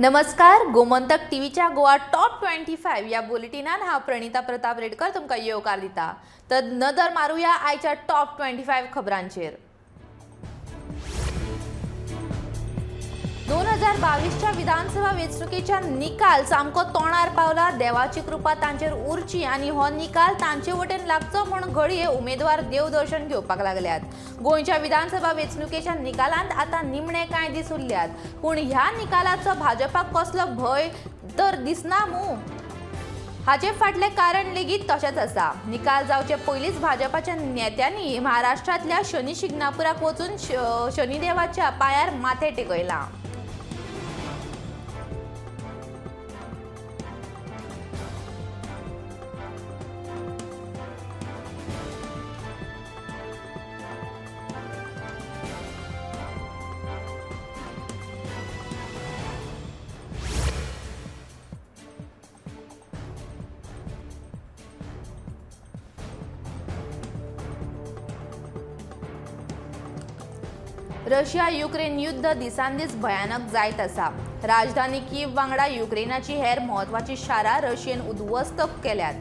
नमस्कार, गोमंतक टीव्हीच्या गोवा टॉप 25 या बुलेटिनान हांव प्रणिता प्रताप रेडकर तुमकां येवकार दिता। तर नदर मारूया आयच्या टॉप 25 खबरांचेर। 2022च्या विधानसभा वेंचणुकेच्या निकाल सामको तोंडार पावला। देवाची कृपा तांचेर उरची आनी हो निकाल तांचे वटेन लागचो म्हूण घडये उमेदवार देवदर्शन घेवपाक लागल्यात। गोंयच्या विधानसभा वेंचणुकेच्या निकालांत आतां निमणे कांय दीस उरल्यात, पूण ह्या निकालाचो भाजपाक कसलो भंय तर दिसना मू। हाचे फाटले कारण लेगीत तशेंच आसा। निकाल जावचे पयलींच भाजपाच्या नेत्यांनी महाराष्ट्रांतल्या शनी शिंगणापुराक वचून शनिदेवाच्या पांयार माथे टेकयलां। रशिया युक्रेन युद्ध दिसान दीस भयानक जायत आसा। राजधानी कीव वांगडा युक्रेनाची हेर म्हत्वाची शारां रशियेन उद्ध्वस्त केल्यात।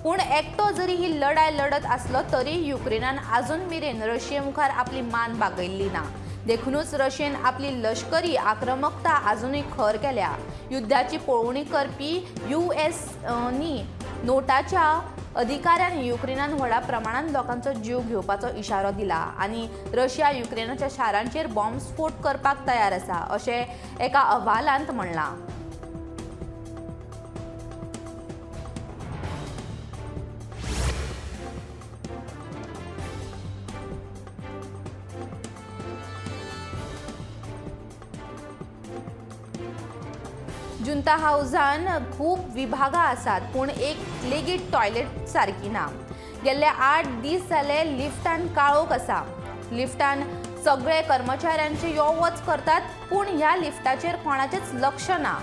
पूण एकटो जरी ही लढाय लढत आसलो तरी युक्रेनान आजून मेरेन रशिये मुखार आपली मान बागयल्ली ना। देखूनच रशियेन आपली लष्करी आक्रमकता आजुनूय खर केल्या। युद्धाची पळोवणी करपी यूएसनी नोटाच्या अधिकाऱ्यान युक्रेनान व्हडा प्रमाणात लोकांचो जीव घेवपाचो इशारो दिला आनी रशिया युक्रेनाच्या शारांचेर बॉम्ब स्फोट करपाक तयार आसा अशें एका अहवालांत म्हणलां। जुंता हाऊसान खूब विभागां आसात, पूण एक लेगीत टॉयलेट सारकी ना। गेल्ले 8 दीस जाले लिफ्टान काळोख आसा। लिफ्टान सगळे कर्मचाऱ्यांचे यो वच करतात, पूण ह्या लिफ्टाचेर कोणाचेच लक्ष ना।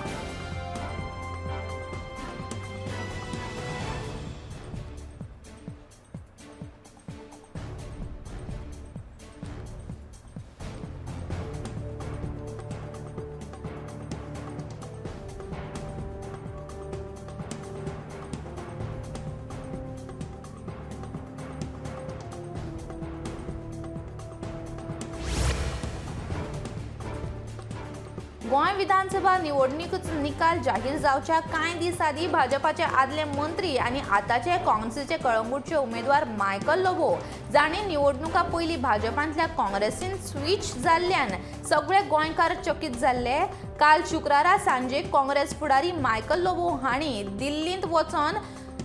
गोंय विधानसभा निवडणुकीचो निकाल जाहीर जावच्या कांय दीस आदीं भाजपाचे आदले मंत्री आनी आतांचे काँग्रेसीचे कळंगूटचे उमेदवार मायकल लोबो जाणीं निवडणुका पयलीं भाजपांतल्या काँग्रेसीन स्विच जाल्ल्यान सगळे गोंयकार चकीत जाल्ले। काल शुक्रारा सांजे काँग्रेस फुडारी मायकल लोबो हांणी दिल्लींत वचून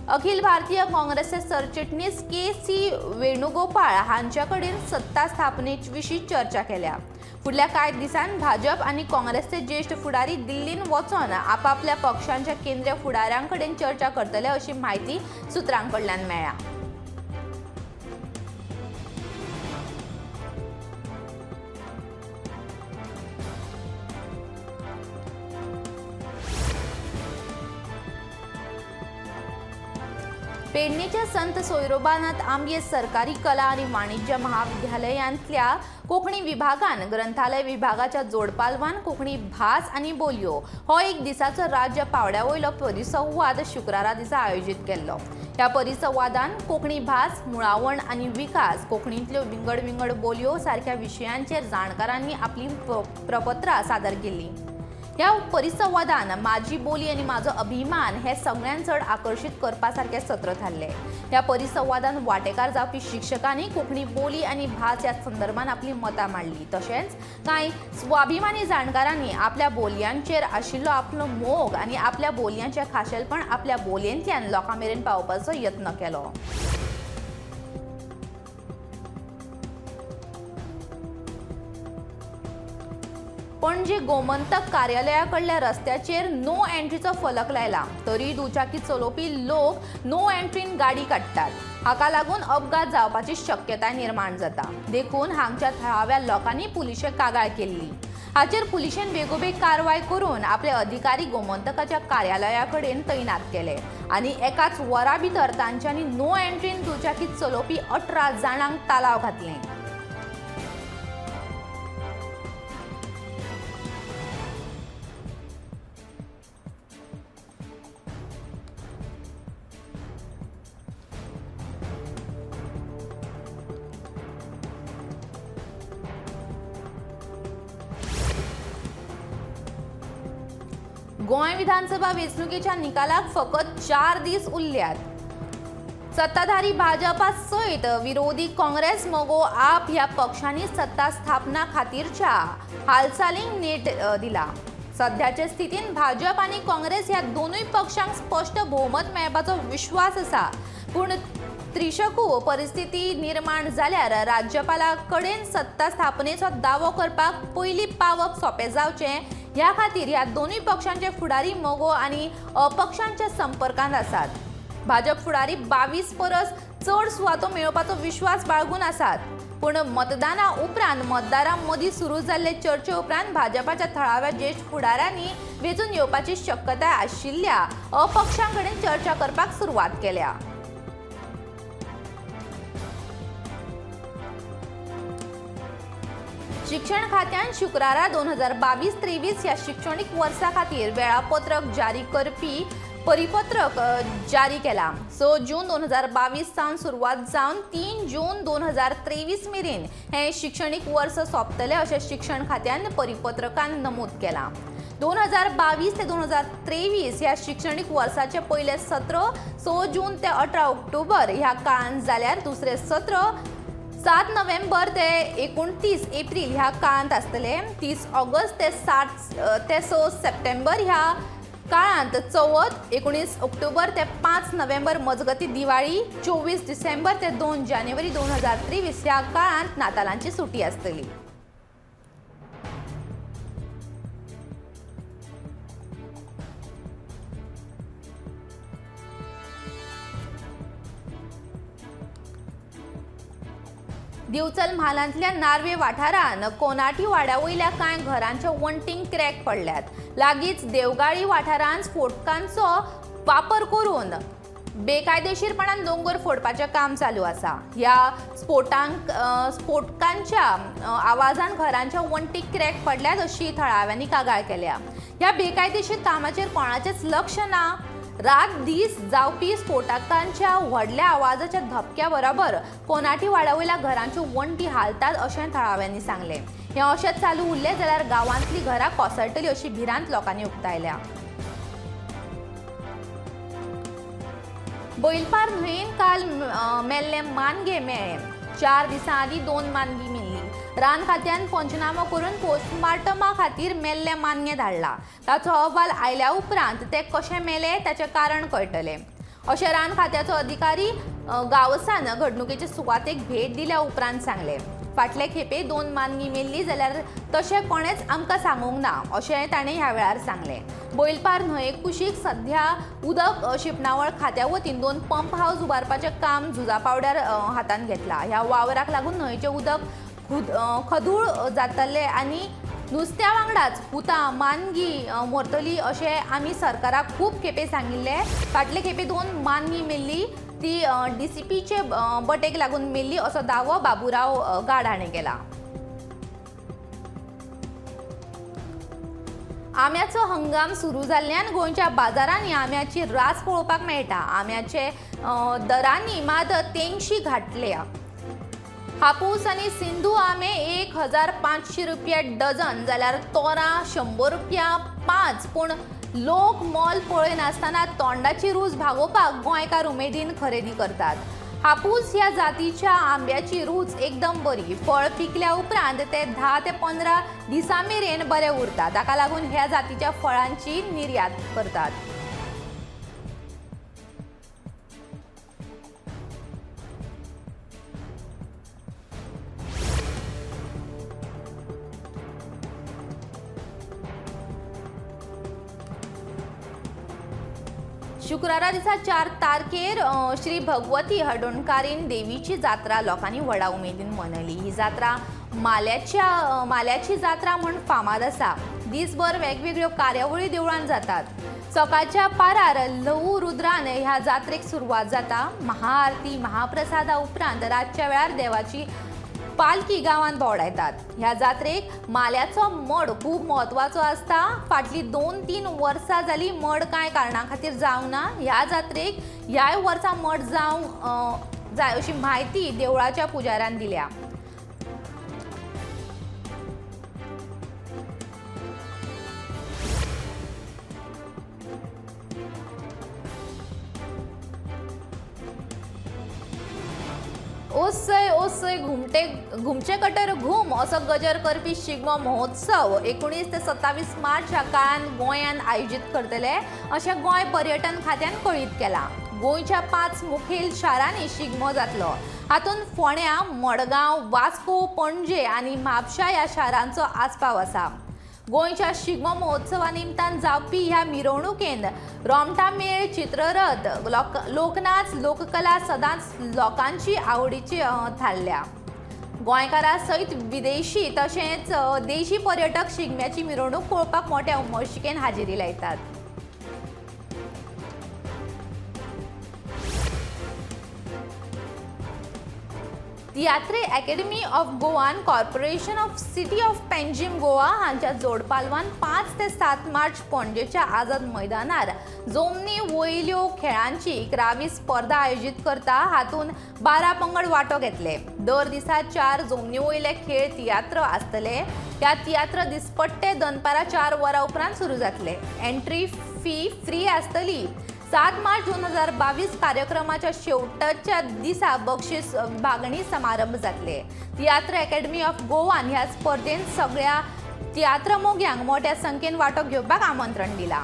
अखिल भारतीय काँग्रेसचे सरचिटणीस के.सी. वेणुगोपाळ हांच्या कडेन सत्ता स्थापनेविशीं चर्चा केल्या। फुडल्या कांय दिसांनी भाजप आनी काँग्रेसचे ज्येश्ठ फुडारी दिल्लींत वचून आपापल्या पक्षांच्या केंद्रीय फुडाऱ्यां कडेन चर्चा करतले अशी माहिती सुत्रांकडल्यान मेळ्ळ्या। पेडणेच्या संत सोयरोबानाथ आंबे सरकारी कला आनी वाणिज्य महाविद्यालयांतल्या कोंकणी विभागान ग्रंथालय विभागाच्या जोडपालवान कोंकणी भास आनी बोलयो हो एक दिसाचो राज्य पावड्यावयलो परिसंवाद शुक्रारा दिसा आयोजीत केल्लो। ह्या परिसंवादान कोंकणी भास, मुळावण आनी विकास, कोंकणींतल्यो विंगड विंगड बोलयो सारक्या विशयांचेर जाणकारांनी आपली प्रपत्रां सादर केल्लीं। ह्या परिसंवादान माझी बोली आनी म्हाजो अभिमान हे सगळ्यांत चड आकर्षित करपा सारखे सत्र थारले। ह्या परिसंवादान वांटेकार जावपी शिक्षकांनी कोंकणी बोली आनी भास ह्या संदर्भान आपली मतां मांडली। तशेंच कांय स्वाभिमानी जाणकारांनी आपल्या बोलयांचेर आशिल्लो आपलो मोग आनी आपल्या बोलयांचें खाशेलपण आपल्या बोलयेंतल्यान लोकां मेरेन पावोवपाचो यत्न केलो। पणजी गोमंतक कार्यालया कडल्या रस्त्याचेर नो एंट्रीचो फलक लायला, तरी दुचाकी चलोवपी लोक नो एंट्रीन गाडी काडटात। हाका लागून अपघात जावपाची शक्यताय निर्माण जाता। देखून हांगच्या थळाव्या लोकांनी पुलिशे कागाळ केल्ली। हाचेर पुलिशेन बेगोबेग कारवाय करून आपले अधिकारी गोमंतकाच्या कार्यालया कडेन तैनात केले आनी एकाच वरा भितर तांच्यांनी नो एंट्रीन दुचाकी चलोवपी 18 जाणांक तालाव घातले। गोंय विधानसभा वेंचणुकेच्या निकालाक फकत 4 दीस उरल्यात. सत्ताधारी भाजपा सयत विरोधी काँग्रेस मगो आप ह्या पक्षांनी सत्ता स्थापना खातीरच्या हालचालींक नेट दिला. सध्याच्या स्थितीन भाजप आणि काँग्रेस ह्या दोनूय पक्षांक स्पष्ट बहुमत मेळपाचो विश्वास आसा. पूण त्रिशकू परिस्थिती निर्माण जाल्यार राज्यपाला कडेन सत्ता स्थापनेचो दावो करपाक पयली पावप सोंपें जावचें ह्या खातीर ह्या दोनूय पक्षांचे फुडारी मोगो आनी अपक्षांच्या संपर्कांत आसात. भाजप फुडारी 22 परस चड सुवातो मेळोवपाचो विश्वास बाळगून आसात. पूण मतदाना उपरांत मतदारां मदीं सुरू जाल्ले चर्चे उपरांत भाजपाच्या थळाव्या ज्येश्ठ फुडाऱ्यांनी वेंचून येवपाची शक्यताय आशिल्ल्या अपक्षां कडेन चर्चा करपाक सुरवात केल्या. शिक्षण खात्यान शुक्रारा 2022-23 ह्या शिक्षणीक वर्सा खातीर वेळापत्रक जारी करपी परिपत्रक जारी केला. 6 जून 2022 सावन सुरवात जावन 3 जून 2023 मेरेन हे शिक्षणीक वर्स सोंपतले अशें शिक्षण खात्यान परिपत्रकान नमूद केला. 2022 ते 2023 ह्या शिक्षणीक वर्साचे पयले सत्र 6 जून ते 18 ऑक्टोबर ह्या काळांत जाल्यार दुसरे सत्र 7 नोव्हेंबर ते 29 एप्रिल ह्या काळांत आसतले. 30 ऑगस्ट ते 6 सप्टेंबर ह्या काळांत चवथ, 19 ऑक्टोबर ते 5 नोव्हेंबर मजगती दिवाळी, 24 डिसेंबर ते 2 जानेवारी 2023 ह्या काळांत नातालांची सुटी आसतली. दिवचल म्हालांतल्या नार्वे वाठारान कोनाटी वाड्या वयल्या कांय घरांच्या वणटींक क्रॅक पडल्यात. लागींच देवगाळी वाठारांत स्फोटकांचो वापर करून बेकायदेशीरपणान दोंगर फोडपाचें काम चालू आसा. ह्या स्फोटकांच्या आवाजान घरांच्या वणटीक क्रॅक पडल्यात अशी थळाव्यांनी कागाळ केल्या. ह्या बेकायदेशीर कामाचेर कोणाचेच लक्ष ना. रात दीस जावपी स्फोटकांच्या व्हडल्या आवाजाच्या धपक्या बरोबर कोनाटी वाड्या वयल्या घरांच्यो वणटी हालतात अशें थळाव्यांनी सांगलें. हें अशेंच चालू उरलें जाल्यार गांवांतलीं घरां कोसळटलीं अशी भिरांत लोकांनी उक्तायल्या. बैलपार न्हंयेन काल मेल्ले मानगे मेळ्ळे. 4 दिसां आदीं 2 मानगी मेल्लीं. रान खात्यान पंचनामो करून पोस्टमार्टमा खातीर मेल्ले मानगे धाडला. ताचो अहवाल आयल्या उपरांत ते कशे मेले ताचें कारण कळटलें अशें रान खात्याचो अधिकारी गावसान घडणुकेचे सुवातेक भेट दिल्या उपरांत सांगलें. फाटले खेपे 2 मानगी मेल्ली जाल्यार तशें कोणेच आमकां सांगूंक ना अशें ताणें ह्या वेळार सांगलें. बैलपार न्हंये कुशीक सध्या उदक शिंपणावळ खात्या वतीन 2 पंप हावस उबारपाचें काम झुजा पावड्यार हातांत घेतलां. ह्या वावराक लागून न्हंयेचें उदक खदूळ जातले आनी नुस्त्या वांगडाच हुतां मानगी मरतली अशें आमी सरकाराक खूब खेपे सांगिल्लें. फाटले खेपे 2 मानगी मेल्ली ती DCPचे बटेक लागून मेल्ली असो दावो बाबुराव गाड हाणें केला. आम्याचो हंगाम सुरू जाल्ल्यान गोंयच्या बाजारांनी आम्याची रास पळोवपाक मेळटा. आम्याचे दरांनी मात तेंगशी घाटल्या. हापूस आनी सिंधू आमे 1500 रुपया डझन जाल्यार तोरां 100 रुपया 5. पूण लोक मोल पळयनासतना तोंडाची रूच भागोवपाक गोंयकार उमेदीन खरेदी करतात. हापूस ह्या जातीच्या आंब्याची रूच एकदम बरी. फळ पिकल्या उपरांत ते 10 ते 15 दिसां मेरेन बरें उरता. ताका लागून ह्या जातीच्या फळांची निर्यात करतात. शुक्रारा दिसा 4 तारखेर श्री भगवती हडोणकारीन देवीची जात्रा लोकांनी व्हडा उमेदीन मनयली. ही जात्रा माल्याची जात्रा म्हूण फामाद आसा. दिसभर वेगवेगळ्यो कार्यावळी देवळांत जातात. सकाळच्या पारार लहू रुद्रान ह्या जात्रेक सुरवात जाता. महाआरती महाप्रसादा उपरांत रातच्या वेळार देवाची पालखी गांवांत भोंवडायतात. ह्या जात्रेक माल्याचो मड खूब म्हत्वाचो आसता. फाटलीं 2-3 वर्सां जालीं मड कांय कारणां खातीर जावंक ना. ह्या जात्रेक ह्याय वर्सा मड जावंक जाय अशी म्हायती देवळाच्या पुजाऱ्यान दिल्या. ओसय ओसय घुमचे कटर घुम असो गजर करपी शिगमो महोत्सव 19 ते 27 मार्च ह्या काळान गोंयान आयोजीत करतले अशें गोंय पर्यटन खात्यान कळीत केला. गोंयच्या 5 मुखेल शारांनी शिगमो जातलो. हातूंत फोंड्यां, मडगांव, वास्को, पणजे आनी म्हापशा ह्या शारांचो आस्पाव आसा. गोंयच्या शिगमो महोत्सवा निमतान जावपी ह्या मिरवणुकेंत रोमटा मेळ, चित्ररथ, लोकनाच, लोककला सदांच लोकांची आवडीची थारल्या. गोंयकारां सयत विदेशी तशेंच देशी पर्यटक शिगम्याची मिरवणूक पळोवपाक मोठ्या उमळशिकेन हाजेरी लायतात. तियात्रे अकॅडमी ऑफ गोवा आनी corporation of city of Panjim Goa हांच्या जोडपालवान 5 ते 7 मार्च पणजेच्या आझाद मैदानार जमनी वयल्यो खेळांची 11वी स्पर्धा आयोजीत करता. हातूंत 12 पंगड वांटो घेतले. दर दिसा 4 जमनी वयले खेळ तियात्र आसतले. ह्या तियात्र दिसपट्टे दनपारां 4 वरां उपरांत सुरू जातले. एंट्री फी फ्री आसतली. 7 मार्च 2022 कार्यक्रमाच्या शेवटच्या दिसा बक्षीस विभागणी समारंभ जातले. तियात्र अकॅडमी ऑफ गोवान ह्या स्पर्धेंत सगळ्या तियात्र मोग्यांक मोठ्या संख्येन वांटो घेवपाक आमंत्रण दिला.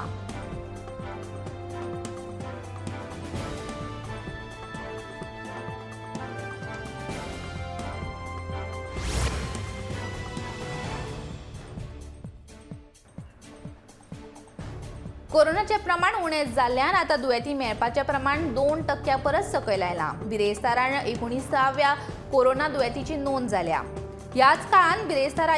कोरोनाचे प्रमाण उणें जाल्ल्यान आता दुयेंती मेळपाचें प्रमाण 2% परस सकयल आयलां. बिरेस्तारान 19व्या कोरोना दुयेंतीची नोंद जाल्या. ह्याच काळान बिरेस्तारा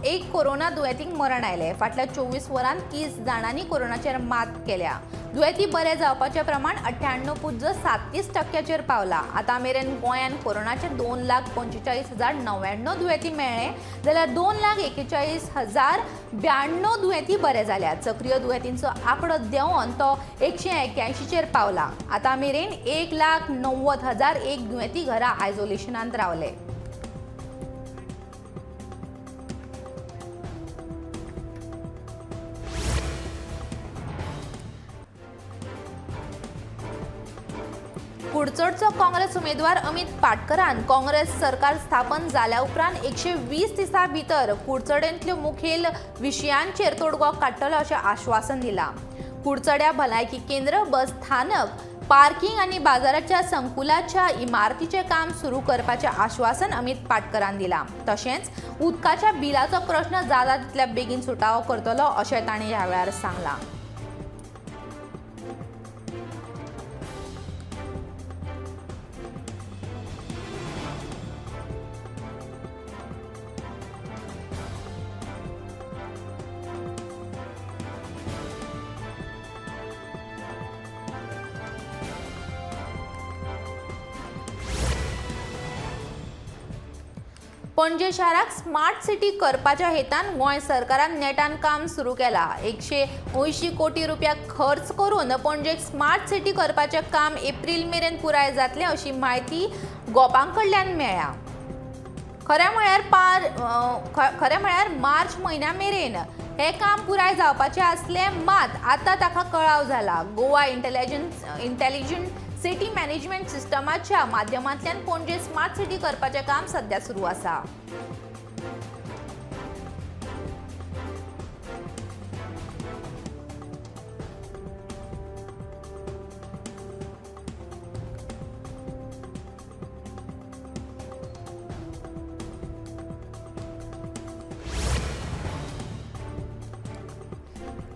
एक कोरोना दुयेंतीक मरण आयलें. फाटल्या 24 वरांत 30 जाणांनी कोरोनाचेर मात केल्या. दुयेंती बरे जावपाचें प्रमाण 98.37% पावलां. आतां मेरेन गोंयान कोरोनाचे 2,45,099 दुयेंती मेळ्ळे जाल्यार 2,41,092 दुयेंती बरे जाल्यात. सक्रीय दुयेंतींचो आंकडो देंवन तो 181 पावला. आतां मेरेन 1,90,001 दुयेंती घरा आयसोलेशनांत रावले. कुडचडचो काँग्रेस उमेदवार अमित पाटकरान काँग्रेस सरकार स्थापन जाल्या उपरांत 120 दिसां भितर कुडचडेंतल्यो मुखेल विशयांचेर तोडगो काडटलो अशें आश्वासन दिलां. कुडचड्या भलायकी केंद्र, बस स्थानक, पार्किंग आनी बाजाराच्या संकुलाच्या इमारतीचें काम सुरू करपाचें आश्वासन अमित पाटकरान दिलां. तशेंच उदकाच्या बिलाचो प्रश्न जाता तितल्या बेगीन सुटावो करतलो अशें तांणी ह्या वेळार सांगलां. पणजे शाराक स्मार्ट सिटी करपाच्या हेतान गोंय सरकारान नेटान काम सुरू केला. 180 कोटी रुपया खर्च करून पणजेक स्मार्ट सिटी करपाचें काम एप्रिल मेरेन पुराय जातलें अशी माहिती गोपांकडल्यान मेळ्ळ्या. खरें म्हळ्यार मार्च म्हयन्या मेरेन हे काम पुराय जावपाचें आसलें, मात आतां ताका कळाव जाला. गोवा इंटेलिजंट सिटी मॅनेजमेंट सिस्टमाच्या माध्यमांतल्यान पणजे स्मार्ट सिटी करपाचें काम सध्या सुरू आसा.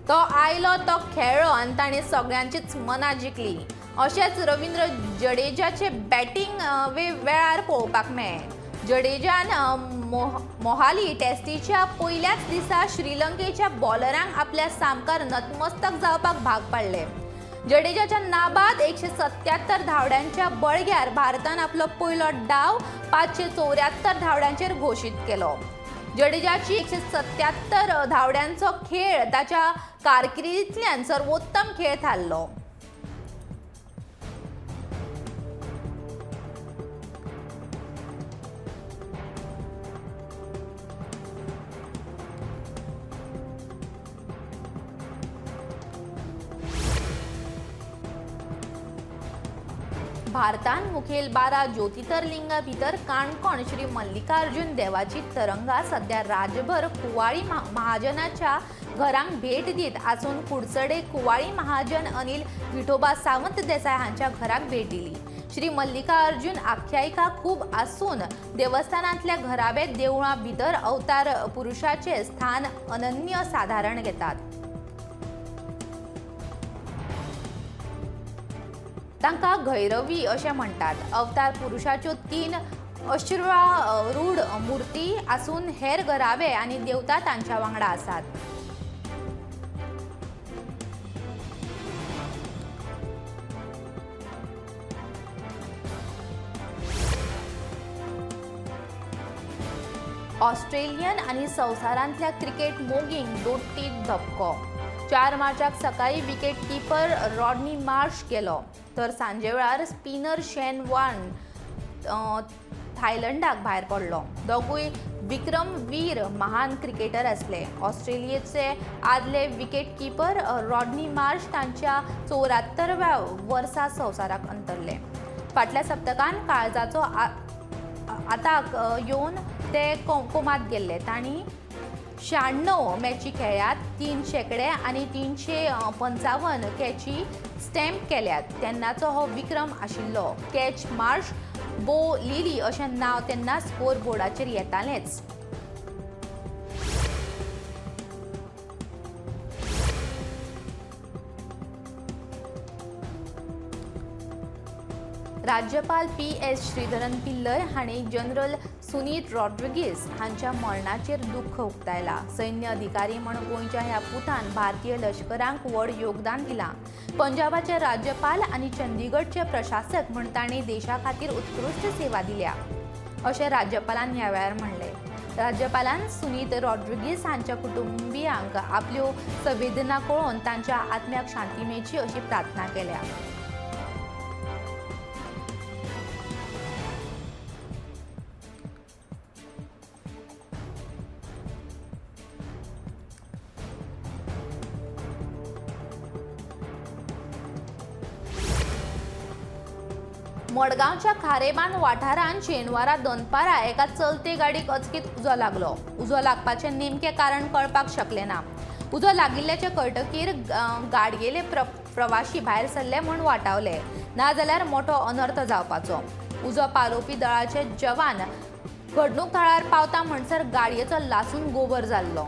तो आयलो तो खेळ्ळो आनी ताणें सगळ्यांचीच मनां जिखली. अशेंच रवींद्र जडेजाचे बॅटिंग वेळार पळोवपाक मेळ्ळें. जडेजान मोहाली टेस्टीच्या पयल्याच दिसा श्रीलंकेच्या बॉलरांक आपल्या सामकार नतमस्तक जावपाक भाग पाडले. जडेजाच्या नाबाद 177 धांवड्यांच्या बळग्यार भारतान आपलो पयलो डाव 574 धांवड्यांचेर घोशीत केलो. जडेजाची 177 धांवड्यांचो खेळ ताच्या कारकिर्दींतल्यान सर्वोत्तम खेळ थारलो. भारतान मुखेल 12 ज्योतिर्लिंगा भितर काणकोण श्री मल्लिकार्जुन देवाची तरंगा सध्या राज्यभर कुवाळी महाजनाच्या घरांक भेट दीत आसून कुडचडे कुवाळी महाजन अनिल विठोबा सावंत देसाय हांच्या घराक भेट दिली। श्री मल्लिकार्जुन आख्यायिका खूब आसून देवस्थानांतल्या घराबे देवळां भितर अवतार पुरुषाचे स्थान अनन्य साधारण घेतात। तांकां गैरवी अशें म्हणटात। अवतार पुरुषाच्यो 3 अश्वारूढ मुर्ती आसून हेर घराबे आनी देवता तांच्या वांगडा आसात। ऑस्ट्रेलियन आनी संवसारांतल्या क्रिकेट मोगींक दोट्टीत धपको। 4 मार्चाक सकाळी विकेट कीपर रॉडनी मार्श गेलो, तर सांजे वेळार स्पिनर शेन वॉर्न थायलंडाक भायर पडलो। दोगूय विक्रमवीर महान क्रिकेटर आसले। ऑस्ट्रेलियेचे आदले विकेट कीपर रॉडनी मार्श तांच्या 74व्या वर्सा संवसाराक अंतरले। फाटल्या सप्तकान काळजाचो आताक येवन ते कोमात गेल्ले। तांणी 96 मॅची खेळ्यात, 3 शेकडे आनी 355 कॅची स्टॅम्प केल्यात। तेन्नाचो हो विक्रम आशिल्लो। कॅच मार्श बो लिली अशें नांव तेन्ना स्कोर बोर्डाचेर येतालेंच। राज्यपाल PS श्रीधरन पिल्लय हांणी जनरल सुनीत रॉड्रिगीस हांच्या मरणाचेर दुख्ख उक्तायला। सैन्य अधिकारी म्हूण गोंयच्या ह्या पुतान भारतीय लश्कराक व्हड योगदान दिलां। पंजाबाचे राज्यपाल आनी चंदीगडचे प्रशासक म्हूण तांणी देशा खातीर उत्कृश्ट सेवा दिल्या अशें राज्यपालान ह्या वेळार म्हणलें। राज्यपालान सुनीत रॉड्रिगीस हांच्या कुटुंबियांक आपल्यो संवेदना कळोवन तांच्या आत्म्याक शांती मेळची अशी प्रार्थना केल्या। मडगांवच्या खारेबांद वाठारांत शेनवारा दनपारा एका चलते गाडीक अचकीत उजो लागलो। उजो लागपाचें नेमकें कारण कळपाक शकलें ना। उजो लागिल्ल्याचे कळटकीर गाडयेले प्रवाशी भायर सरले म्हूण वाटावले, नाजाल्यार मोठो अनर्थ जावपाचो। उजो पालोवपी दळाचे जवान घडणूक थळार पावता म्हणसर गाडयेचो लासून गोबर जाल्लो।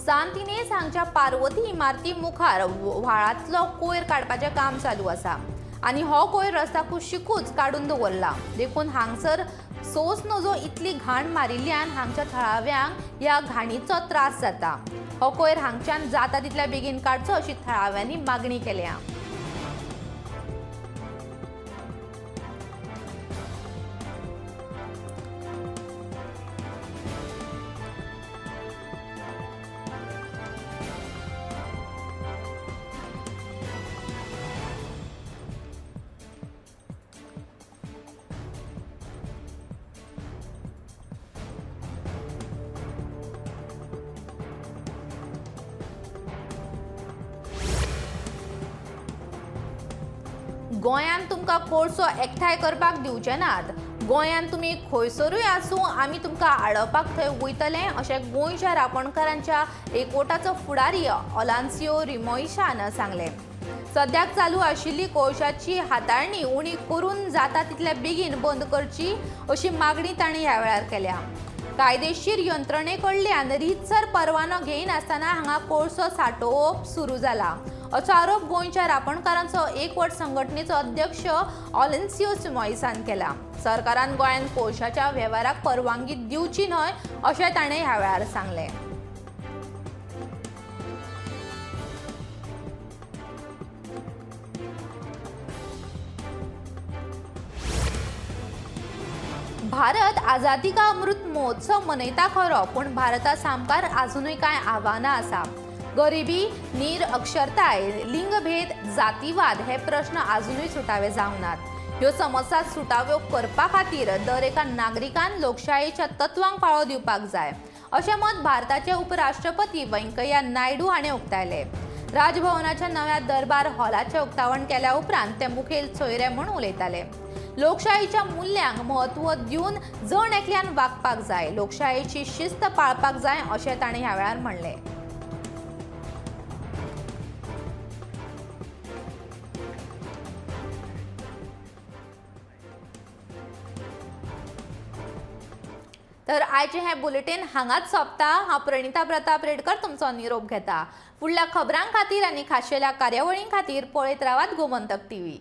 सांतिनेज हांगच्या पार्वती इमारती मुखार व्हाळांतलो कोयर काडपाचें काम चालू आसा आनी हो कोयर रस्ता कुशिकूच काडून दवरला। देखून हांगसर सोस नजो इतली घाण मारिल्ल्यान हांगच्या थळाव्यांक ह्या घाणीचो त्रास जाता। हो कोयर हांगच्यान जाता तितल्या बेगीन काडचो अशी थळाव्यांनी मागणी केल्या। गोंयान तुमकां कोळसो एकठांय करपाक दिवचे नात। गोंयान तुमी खंयसरूय आसूं आमी तुमकां आडोवपाक थंय वयतले अशें गोंयच्या रांपणकारांच्या एकवटाचो फुडारी ऑलांसियो रिमोइशान सांगलें। सद्याक चालू आशिल्ली कोळशाची हाताळणी उणी करून जाता तितल्या बेगीन बंद करची अशी मागणी तांणी ह्या वेळार केल्या। कायदेशीर यंत्रणे कडल्यान रितसर परवानो घेयनासतना हांगा कोळसो सांठोवप सुरू जाला असो आरोप गोंयच्या रांपणकारांचो एकवट संघटनेचो अध्यक्ष ऑलांसियो रिमोइशान केला। सरकारान गोंयान कोळशाच्या वेव्हाराक परवानगी दिवची न्हय अशें ताणें ह्या वेळार सांगलें। भारत आझादी का अमृत महोत्सव मनयता खरो, पण भारता सामकार अजूनही काय आव्हानां आसा. गरिबी, निरक्षरताय, लिंगभेद, जातीवाद हे प्रश्न अजूनही सुटावे जावनात. ह्यो समस्या सुटाव्यो करपा खातीर दर एका नागरिकान लोकशायेच्या तत्वांक पाळो दिवपाक जाय, अशें मत भारताचे उपराष्ट्रपती व्यंकय्या नायडू हाणें उक्तायलें. राजभवनाच्या नव्या दरबार हॉलाचें उक्तावण केल्या उपरांत ते मुखेल सोयरे म्हूण उलयताले. लोकशायेच्या मूल्यांक म्हत्व दिवन जण एकल्यान वागपाक जाय, लोकशायेची शिस्त पाळपाक जाय अशें ताणें ह्या वेळार म्हणलें. तर आयचे हे बुलेटिन हांगाच सोंपता. हांव प्रणिता प्रताप रेडकर तुमचो निरोप घेता. फुडल्या खबरां खातीर आनी खाशेल्या कार्यावळीं खातीर पळयत रावात गोमंतक टीव्ही.